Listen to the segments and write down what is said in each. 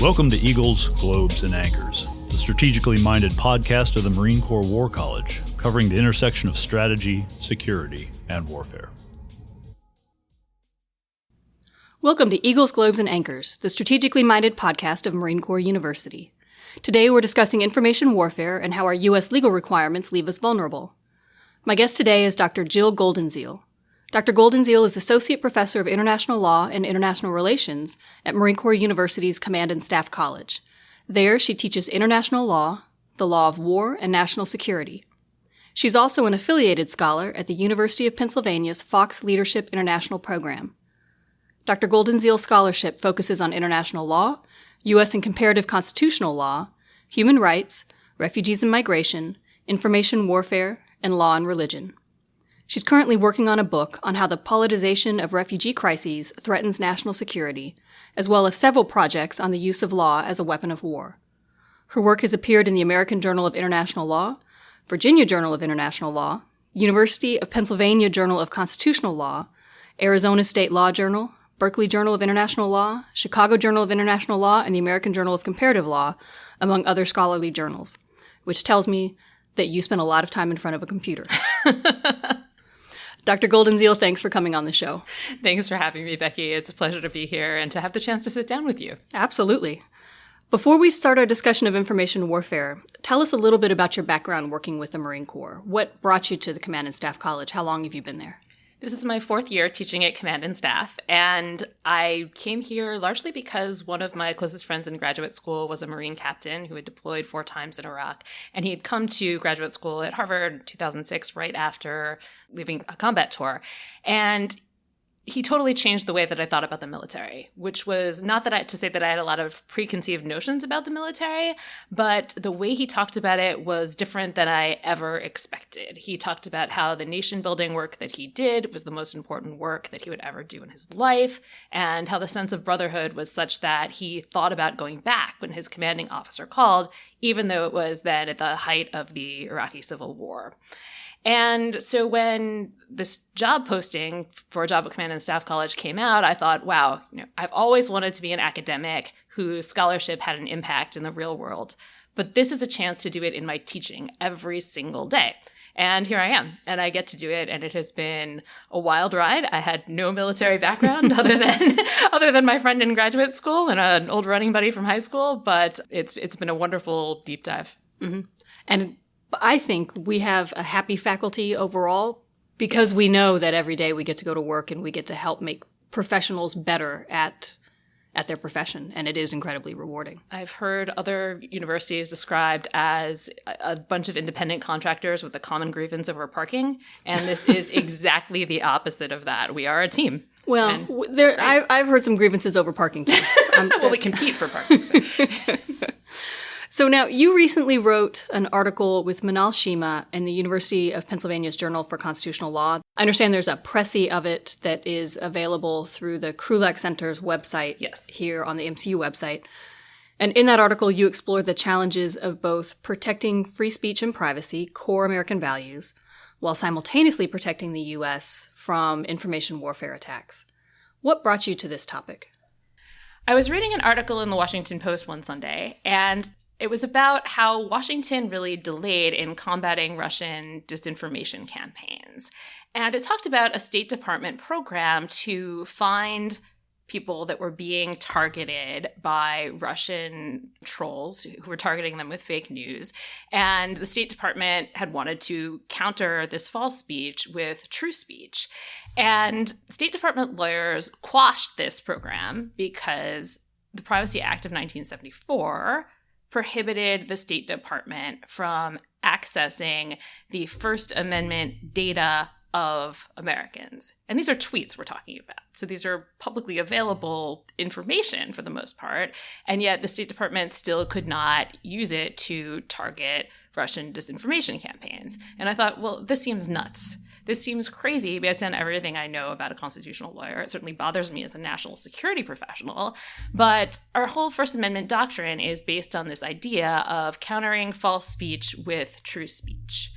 Welcome to Eagles, Globes, and Anchors, the strategically minded podcast of the Marine Corps War College, covering the intersection of strategy, security, and warfare. Welcome to Eagles, Globes, and Anchors, the strategically minded podcast of Marine Corps University. Today we're discussing information warfare and how our U.S. legal requirements leave us vulnerable. My guest today is Dr. Jill Goldenziel. Dr. Goldenziel is Associate Professor of International Law and International Relations at Marine Corps University's Command and Staff College. There, she teaches international law, the law of war, and national security. She's also an affiliated scholar at the University of Pennsylvania's Fox Leadership International Program. Dr. Goldenziel's scholarship focuses on international law, U.S. and comparative constitutional law, human rights, refugees and migration, information warfare, and law and religion. She's currently working on a book on how the politicization of refugee crises threatens national security, as well as several projects on the use of law as a weapon of war. Her work has appeared in the American Journal of International Law, Virginia Journal of International Law, University of Pennsylvania Journal of Constitutional Law, Arizona State Law Journal, Berkeley Journal of International Law, Chicago Journal of International Law, and the American Journal of Comparative Law, among other scholarly journals, which tells me that you spend a lot of time in front of a computer. Dr. Goldenziel, thanks for coming on the show. Thanks for having me, Becky. It's a pleasure to be here and to have the chance to sit down with you. Absolutely. Before we start our discussion of information warfare, tell us a little bit about your background working with the Marine Corps. What brought you to the Command and Staff College? How long have you been there? This is my fourth year teaching at Command and Staff, and I came here largely because one of my closest friends in graduate school was a Marine captain who had deployed 4 times in Iraq, and he had come to graduate school at Harvard in 2006 right after leaving a combat tour. And he totally changed the way that I thought about the military, which was not to say that I had a lot of preconceived notions about the military, but the way he talked about it was different than I ever expected. He talked about how the nation-building work that he did was the most important work that he would ever do in his life, and how the sense of brotherhood was such that he thought about going back when his commanding officer called, even though it was then at the height of the Iraqi Civil War. And so when this job posting for a job at Command and Staff College came out, I thought, wow, I've always wanted to be an academic whose scholarship had an impact in the real world. But this is a chance to do it in my teaching every single day. And here I am, and I get to do it, and it has been a wild ride. I had no military background other than my friend in graduate school and an old running buddy from high school, but it's been a wonderful deep dive. Mm-hmm. And I think we have a happy faculty overall because Yes. we know that every day we get to go to work and we get to help make professionals better at their profession, and it is incredibly rewarding. I've heard other universities described as a bunch of independent contractors with a common grievance over parking, and this is exactly the opposite of that. We are a team. Well, I've heard some grievances over parking too. Well, we compete for parking. So. So now, you recently wrote an article with Manal Shima in the University of Pennsylvania's Journal for Constitutional Law. I understand there's a précis of it that is available through the Krulak Center's website here on the MCU website. And in that article, you explore the challenges of both protecting free speech and privacy, core American values, while simultaneously protecting the U.S. from information warfare attacks. What brought you to this topic? I was reading an article in the Washington Post one Sunday, and it was about how Washington really delayed in combating Russian disinformation campaigns. And it talked about a State Department program to find people that were being targeted by Russian trolls who were targeting them with fake news. And the State Department had wanted to counter this false speech with true speech. And State Department lawyers quashed this program because the Privacy Act of 1974 prohibited the State Department from accessing the First Amendment data of Americans. And these are tweets we're talking about. So these are publicly available information for the most part. And yet the State Department still could not use it to target Russian disinformation campaigns. And I thought, well, this seems nuts. This seems crazy based on everything I know about a constitutional lawyer. It certainly bothers me as a national security professional. But our whole First Amendment doctrine is based on this idea of countering false speech with true speech.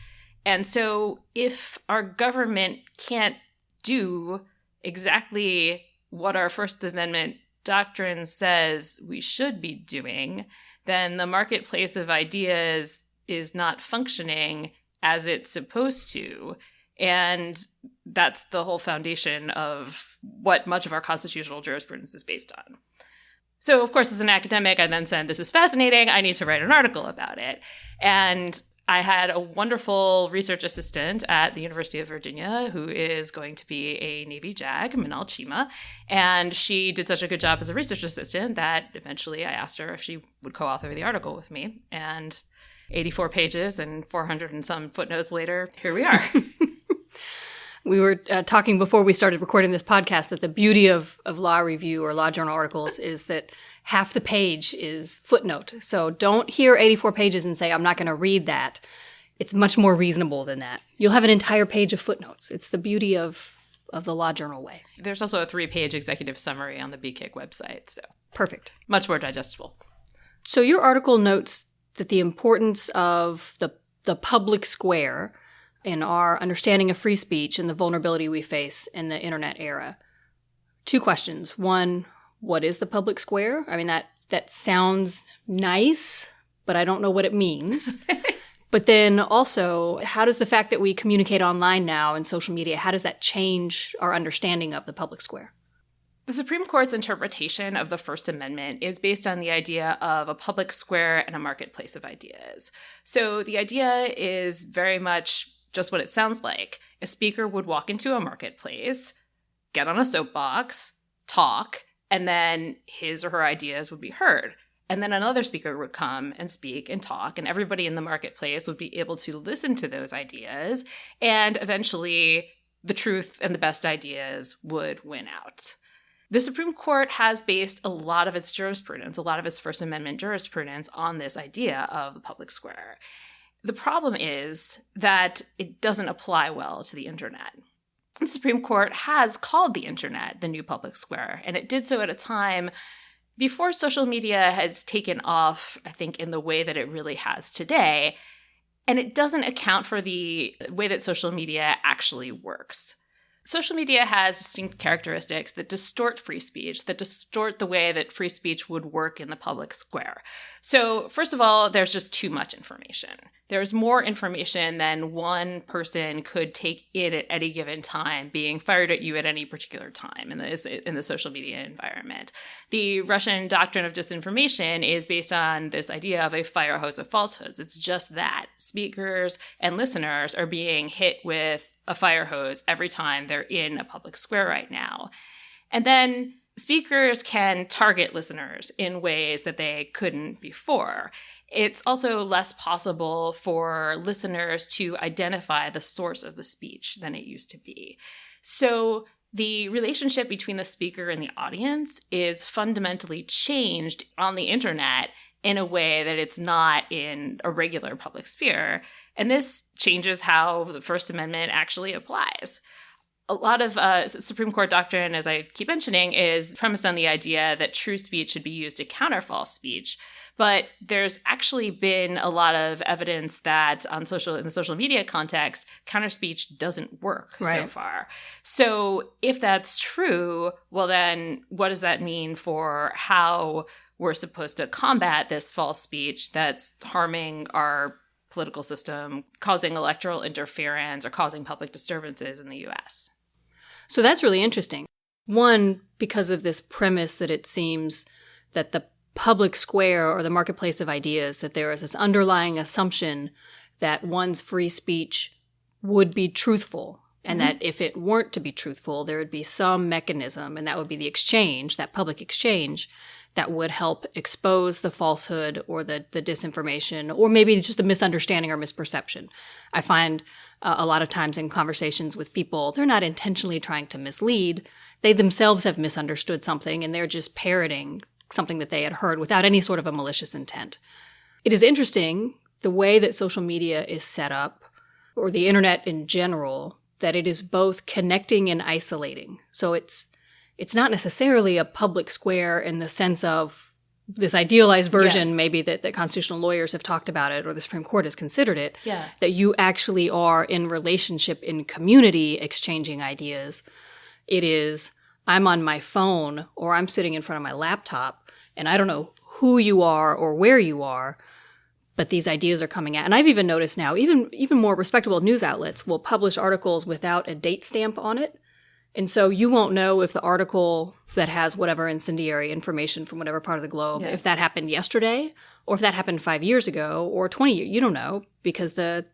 And so if our government can't do exactly what our First Amendment doctrine says we should be doing, then the marketplace of ideas is not functioning as it's supposed to. And that's the whole foundation of what much of our constitutional jurisprudence is based on. So, of course, as an academic, I then said, this is fascinating. I need to write an article about it. And I had a wonderful research assistant at the University of Virginia who is going to be a Navy JAG, Manal Chima. And she did such a good job as a research assistant that eventually I asked her if she would co-author the article with me. And 84 pages and 400 and some footnotes later, here we are. We were talking before we started recording this podcast that the beauty of law review or law journal articles is that half the page is footnote. So don't hear 84 pages and say, I'm not going to read that. It's much more reasonable than that. You'll have an entire page of footnotes. It's the beauty of the law journal way. There's also a 3-page executive summary on the BKIC website. So perfect. Much more digestible. So your article notes that the importance of the public square in our understanding of free speech and the vulnerability we face in the internet era. 2 questions. 1, what is the public square? I mean, that sounds nice, but I don't know what it means. But then also, how does the fact that we communicate online now in social media, how does that change our understanding of the public square? The Supreme Court's interpretation of the First Amendment is based on the idea of a public square and a marketplace of ideas. So the idea is very much just what it sounds like. A speaker would walk into a marketplace, get on a soapbox, talk, and then his or her ideas would be heard. And then another speaker would come and speak and talk, and everybody in the marketplace would be able to listen to those ideas, and eventually the truth and the best ideas would win out. The Supreme Court has based a lot of its jurisprudence, a lot of its First Amendment jurisprudence on this idea of the public square. The problem is that it doesn't apply well to the internet. The Supreme Court has called the internet the new public square, and it did so at a time before social media has taken off, I think, in the way that it really has today. And it doesn't account for the way that social media actually works. Social media has distinct characteristics that distort free speech, that distort the way that free speech would work in the public square. So, first of all, there's just too much information. There's more information than one person could take in at any given time, being fired at you at any particular time in the social media environment. The Russian doctrine of disinformation is based on this idea of a fire hose of falsehoods. It's just that. Speakers and listeners are being hit with a fire hose every time they're in a public square right now. And then speakers can target listeners in ways that they couldn't before. It's also less possible for listeners to identify the source of the speech than it used to be. So the relationship between the speaker and the audience is fundamentally changed on the internet in a way that it's not in a regular public sphere. And this changes how the First Amendment actually applies. A lot of Supreme Court doctrine, as I keep mentioning, is premised on the idea that true speech should be used to counter false speech. But there's actually been a lot of evidence that in the social media context, counter speech doesn't work so far. So if that's true, well then what does that mean for how we're supposed to combat this false speech that's harming our political system, causing electoral interference, or causing public disturbances in the U.S.? So that's really interesting. One, because of this premise that it seems that the public square or the marketplace of ideas, that there is this underlying assumption that one's free speech would be truthful, and that if it weren't to be truthful, there would be some mechanism, and that would be the exchange, that public exchange, that would help expose the falsehood or the disinformation, or maybe just the misunderstanding or misperception. I find a lot of times in conversations with people, they're not intentionally trying to mislead. They themselves have misunderstood something, and they're just parroting something that they had heard without any sort of a malicious intent. It is interesting, the way that social media is set up, or the internet in general, that it is both connecting and isolating. So it's not necessarily a public square in the sense of this idealized version, maybe that constitutional lawyers have talked about it, or the Supreme Court has considered it, that you actually are in relationship, in community, exchanging ideas. It is I'm on my phone or I'm sitting in front of my laptop and I don't know who you are or where you are, but these ideas are coming out. And I've even noticed now, even more respectable news outlets will publish articles without a date stamp on it. And so you won't know if the article that has whatever incendiary information from whatever part of the globe, if that happened yesterday or if that happened 5 years ago or 20 years. You don't know because the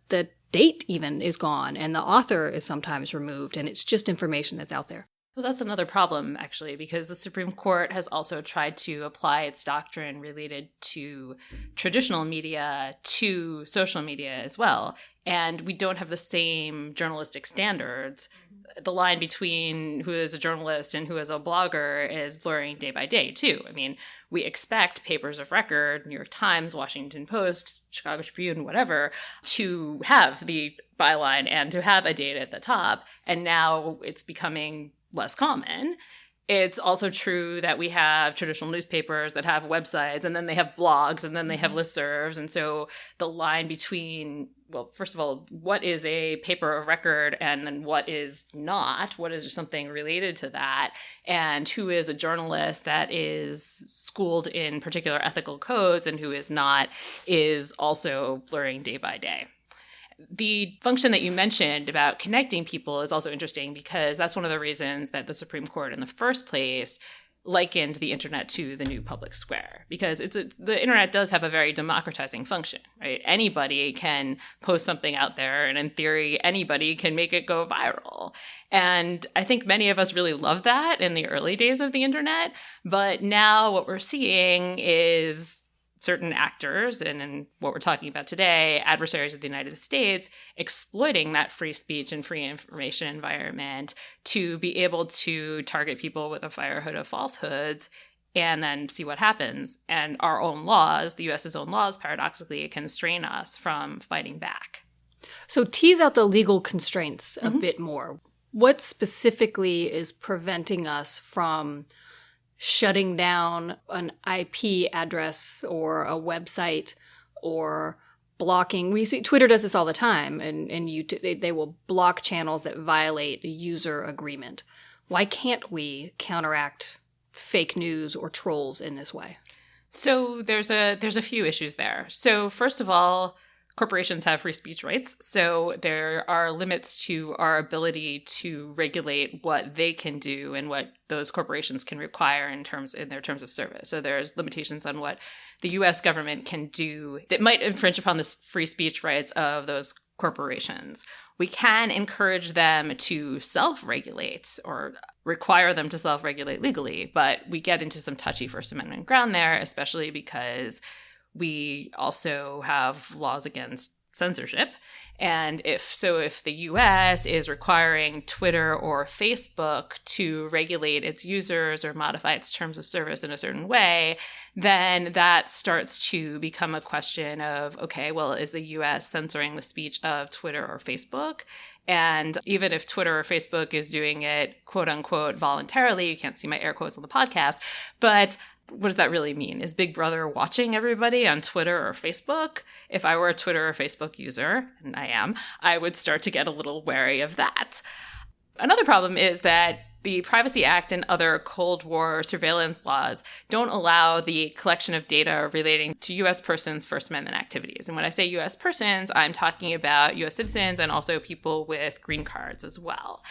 date even is gone and the author is sometimes removed and it's just information that's out there. Well, that's another problem, actually, because the Supreme Court has also tried to apply its doctrine related to traditional media to social media as well. And we don't have the same journalistic standards. The line between who is a journalist and who is a blogger is blurring day by day, too. I mean, we expect papers of record, New York Times, Washington Post, Chicago Tribune, whatever, to have the byline and to have a date at the top. And now it's becoming less common. It's also true that we have traditional newspapers that have websites, and then they have blogs, and then they have listservs. And so the line between, well, first of all, what is a paper of record and then what is not? What is something related to that? And who is a journalist that is schooled in particular ethical codes and who is not is also blurring day by day. The function that you mentioned about connecting people is also interesting because that's one of the reasons that the Supreme Court in the first place likened the internet to the new public square, because the internet does have a very democratizing function, right? Anybody can post something out there, and in theory, anybody can make it go viral. And I think many of us really love that in the early days of the internet, but now what we're seeing is certain actors, and in what we're talking about today, adversaries of the United States, exploiting that free speech and free information environment to be able to target people with a fire hose of falsehoods and then see what happens. And our own laws, the U.S.'s own laws, paradoxically, constrain us from fighting back. So tease out the legal constraints a bit more. What specifically is preventing us from shutting down an IP address or a website or blocking? We see Twitter does this all the time, and they will block channels that violate a user agreement. Why can't we counteract fake news or trolls in this way? So there's a few issues there. So first of all, corporations have free speech rights, so there are limits to our ability to regulate what they can do and what those corporations can require in their terms of service. So there's limitations on what the U.S. government can do that might infringe upon the free speech rights of those corporations. We can encourage them to self-regulate or require them to self-regulate legally, but we get into some touchy First Amendment ground there, especially because we also have laws against censorship. And if the U.S. is requiring Twitter or Facebook to regulate its users or modify its terms of service in a certain way, then that starts to become a question of, okay, well, is the U.S. censoring the speech of Twitter or Facebook? And even if Twitter or Facebook is doing it, quote unquote, voluntarily, you can't see my air quotes on the podcast, but what does that really mean? Is Big Brother watching everybody on Twitter or Facebook? If I were a Twitter or Facebook user, and I am, I would start to get a little wary of that. Another problem is that the Privacy Act and other Cold War surveillance laws don't allow the collection of data relating to U.S. persons' First Amendment activities. And when I say U.S. persons, I'm talking about U.S. citizens and also people with green cards as well.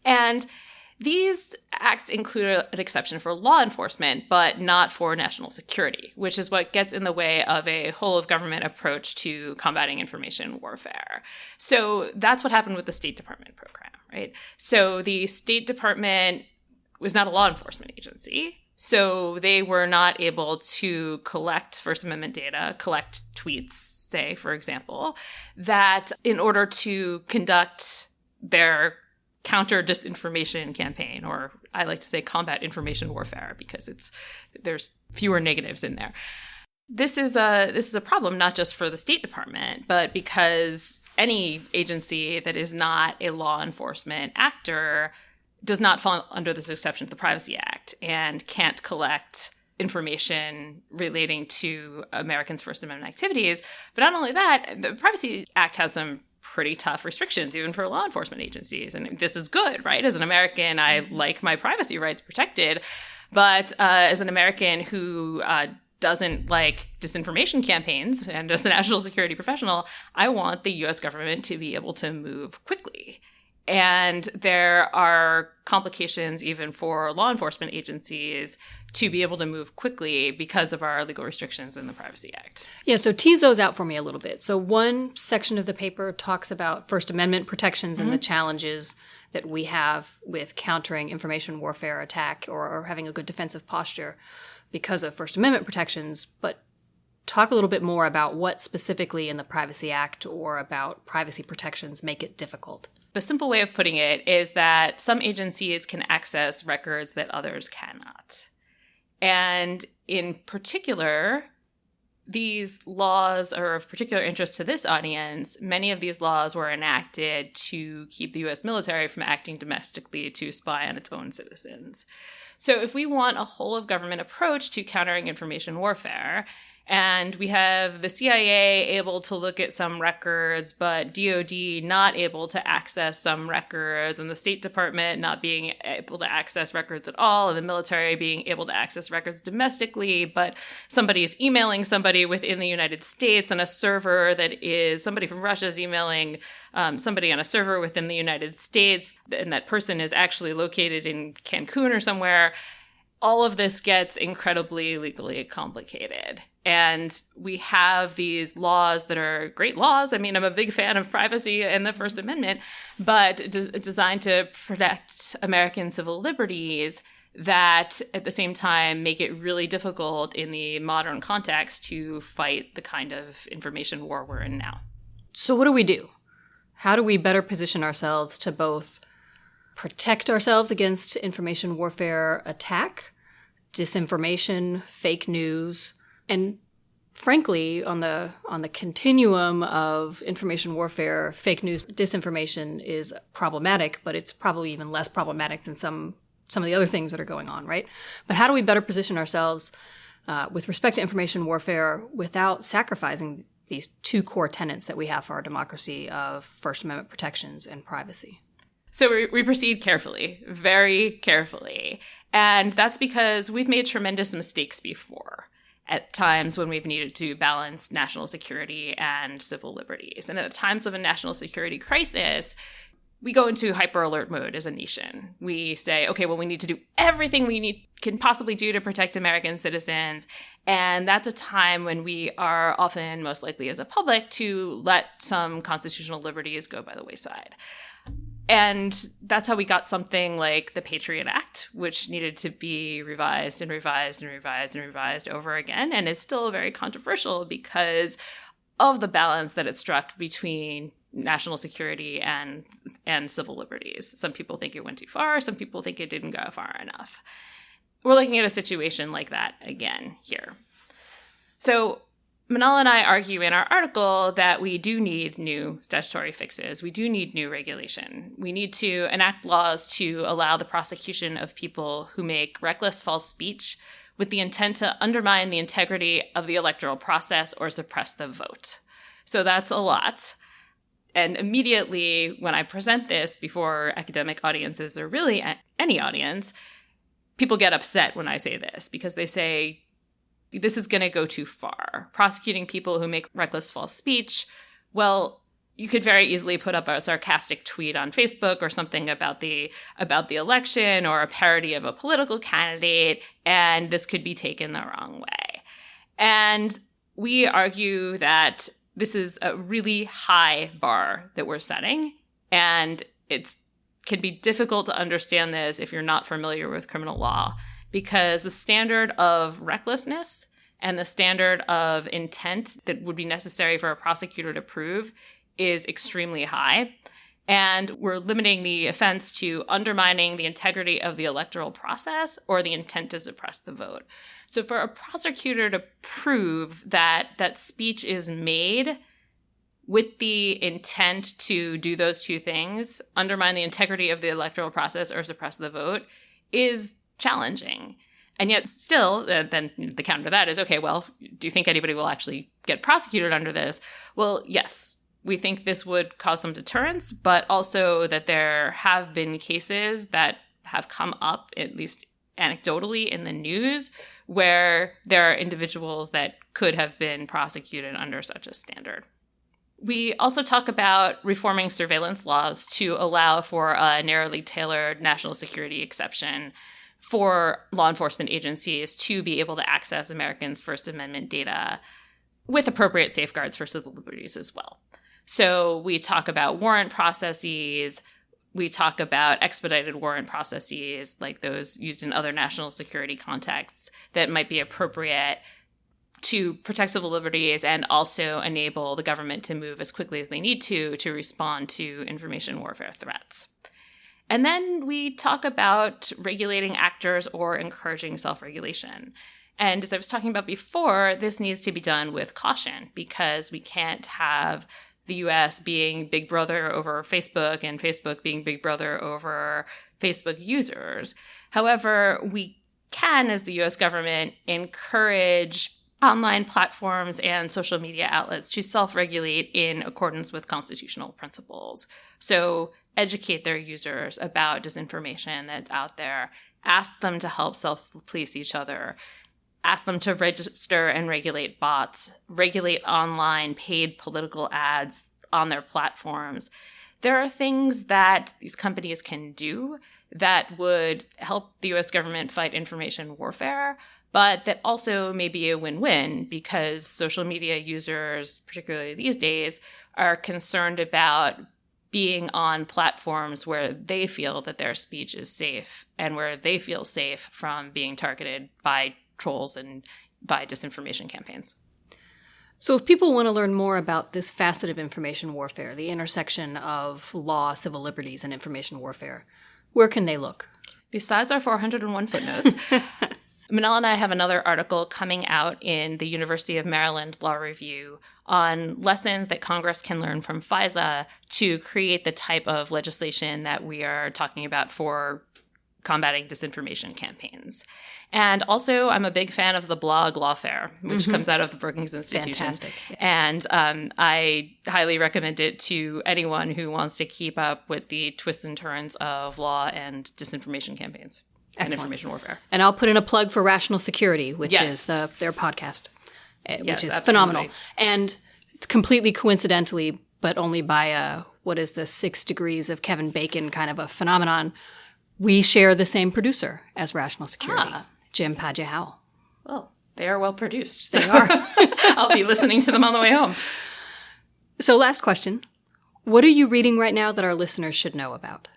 And these acts include an exception for law enforcement, but not for national security, which is what gets in the way of a whole-of-government approach to combating information warfare. So that's what happened with the State Department program, right? So the State Department was not a law enforcement agency, so they were not able to collect First Amendment data, collect tweets, say, for example, that in order to conduct their counter disinformation campaign, or I like to say combat information warfare, because there's fewer negatives in there. This is a problem not just for the State Department, but because any agency that is not a law enforcement actor does not fall under this exception to the Privacy Act and can't collect information relating to Americans' First Amendment activities. But not only that, the Privacy Act has some pretty tough restrictions, even for law enforcement agencies. And this is good, right? As an American, I like my privacy rights protected. But as an American who doesn't like disinformation campaigns, and as a national security professional, I want the U.S. government to be able to move quickly. And there are complications even for law enforcement agencies to be able to move quickly because of our legal restrictions in the Privacy Act. Yeah, so tease those out for me a little bit. So one section of the paper talks about First Amendment protections and the challenges that we have with countering information warfare attack or having a good defensive posture because of First Amendment protections. But talk a little bit more about what specifically in the Privacy Act or about privacy protections make it difficult. The simple way of putting it is that some agencies can access records that others cannot. And in particular, these laws are of particular interest to this audience. Many of these laws were enacted to keep the U.S. military from acting domestically to spy on its own citizens. So if we want a whole-of-government approach to countering information warfare, and we have the CIA able to look at some records, but DOD not able to access some records, and the State Department not being able to access records at all, and the military being able to access records domestically, but somebody is emailing somebody within the United States on a server that is somebody from Russia is emailing somebody on a server within the United States, and that person is actually located in Cancun or somewhere. All of this gets incredibly legally complicated. And we have these laws that are great laws. I mean, I'm a big fan of privacy and the First Amendment, but designed to protect American civil liberties that at the same time make it really difficult in the modern context to fight the kind of information war we're in now. So what do we do? How do we better position ourselves to both protect ourselves against information warfare attack, disinformation, fake news, and frankly, on the continuum of information warfare, fake news, disinformation is problematic, but it's probably even less problematic than some of the other things that are going on, right? But how do we better position ourselves with respect to information warfare without sacrificing these two core tenets that we have for our democracy of First Amendment protections and privacy? So we proceed carefully, very carefully. And that's because we've made tremendous mistakes before at times when we've needed to balance national security and civil liberties. And at times of a national security crisis, we go into hyper alert mode as a nation. We say, okay, well, we need to do everything we can possibly do to protect American citizens. And that's a time when we are often most likely as a public to let some constitutional liberties go by the wayside. And that's how we got something like the Patriot Act, which needed to be revised and revised and revised and revised over again. And it's still very controversial because of the balance that it struck between national security and civil liberties. Some people think it went too far. Some people think it didn't go far enough. We're looking at a situation like that again here. So Manal and I argue in our article that we do need new statutory fixes. We do need new regulation. We need to enact laws to allow the prosecution of people who make reckless false speech with the intent to undermine the integrity of the electoral process or suppress the vote. So that's a lot. And immediately when I present this before academic audiences or really any audience, people get upset when I say this because they say, this is going to go too far. Prosecuting people who make reckless false speech, well, you could very easily put up a sarcastic tweet on Facebook or something about the election or a parody of a political candidate, and this could be taken the wrong way. And we argue that this is a really high bar that we're setting, and it can be difficult to understand this if you're not familiar with criminal law, because the standard of recklessness and the standard of intent that would be necessary for a prosecutor to prove is extremely high. And we're limiting the offense to undermining the integrity of the electoral process or the intent to suppress the vote. So for a prosecutor to prove that speech is made with the intent to do those two things, undermine the integrity of the electoral process or suppress the vote, is challenging. And yet still, then the counter to that is, okay, well, do you think anybody will actually get prosecuted under this? Well, yes, We think this would cause some deterrence, but also that there have been cases that have come up, at least anecdotally, in the news where there are individuals that could have been prosecuted under such a standard. We also talk about reforming surveillance laws to allow for a narrowly tailored national security exception for law enforcement agencies to be able to access Americans' First Amendment data with appropriate safeguards for civil liberties as well. So we talk about warrant processes. We talk about expedited warrant processes like those used in other national security contexts that might be appropriate to protect civil liberties and also enable the government to move as quickly as they need to respond to information warfare threats. And then we talk about regulating actors or encouraging self-regulation. And as I was talking about before, this needs to be done with caution because we can't have the U.S. being big brother over Facebook and Facebook being big brother over Facebook users. However, we can, as the U.S. government, encourage online platforms and social media outlets to self-regulate in accordance with constitutional principles. So educate their users about disinformation that's out there, ask them to help self-police each other, ask them to register and regulate bots, regulate online paid political ads on their platforms. There are things that these companies can do that would help the U.S. government fight information warfare, but that also may be a win-win because social media users, particularly these days, are concerned about being on platforms where they feel that their speech is safe and where they feel safe from being targeted by trolls and by disinformation campaigns. So if people want to learn more about this facet of information warfare, the intersection of law, civil liberties, and information warfare, where can they look? Besides our 401 footnotes, Manal and I have another article coming out in the University of Maryland Law Review on lessons that Congress can learn from FISA to create the type of legislation that we are talking about for combating disinformation campaigns. And also, I'm a big fan of the blog Lawfare, which comes out of the Brookings Institution. Fantastic. And I highly recommend it to anyone who wants to keep up with the twists and turns of law and disinformation campaigns. Excellent. And information warfare. And I'll put in a plug for Rational Security, which Yes. is their podcast, which Yes, is absolutely. phenomenal. And it's completely coincidentally, but only by what is the 6 degrees of Kevin Bacon kind of a phenomenon, we share the same producer as Rational Security, Jim Padgett-Howell. Well, they are well produced. So They are. I'll be listening to them on the way home. So last question. What are you reading right now that our listeners should know about?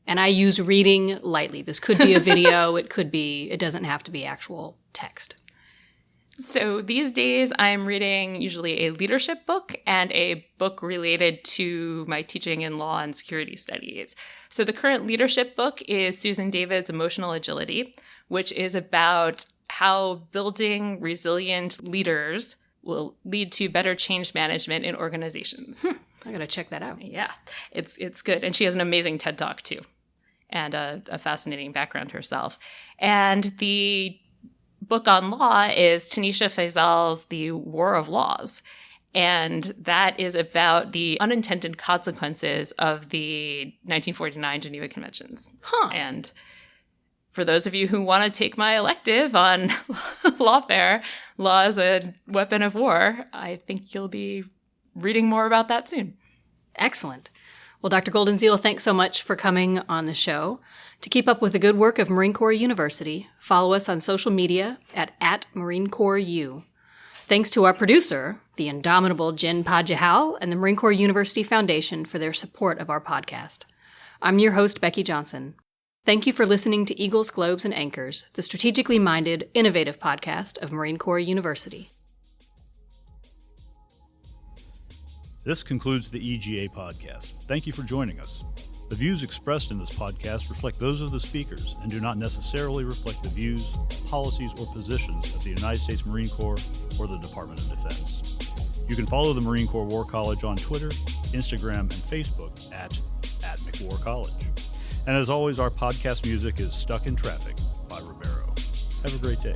And I use reading lightly. This could be a video. It doesn't have to be actual text. So these days I'm reading usually a leadership book and a book related to my teaching in law and security studies. So the current leadership book is Susan David's Emotional Agility, which is about how building resilient leaders will lead to better change management in organizations. I got to check that out. Yeah, it's good. And she has an amazing TED Talk too, and a fascinating background herself. And the book on law is Tanisha Faisal's The War of Laws. And that is about the unintended consequences of the 1949 Geneva Conventions. And for those of you who want to take my elective on lawfare, law as a weapon of war, I think you'll be reading more about that soon. Excellent. Well, Dr. Goldenziel, thanks so much for coming on the show. To keep up with the good work of Marine Corps University, follow us on social media at Marine Corps U. Thanks to our producer, the indomitable Jen Padgett-Howell, and the Marine Corps University Foundation for their support of our podcast. I'm your host, Becky Johnson. Thank you for listening to Eagles, Globes, and Anchors, the strategically minded, innovative podcast of Marine Corps University. This concludes the EGA podcast. Thank you for joining us. The views expressed in this podcast reflect those of the speakers and do not necessarily reflect the views, policies, or positions of the United States Marine Corps or the Department of Defense. You can follow the Marine Corps War College on Twitter, Instagram, and Facebook at McWar College. And as always, our podcast music is Stuck in Traffic by Ribeiro. Have a great day.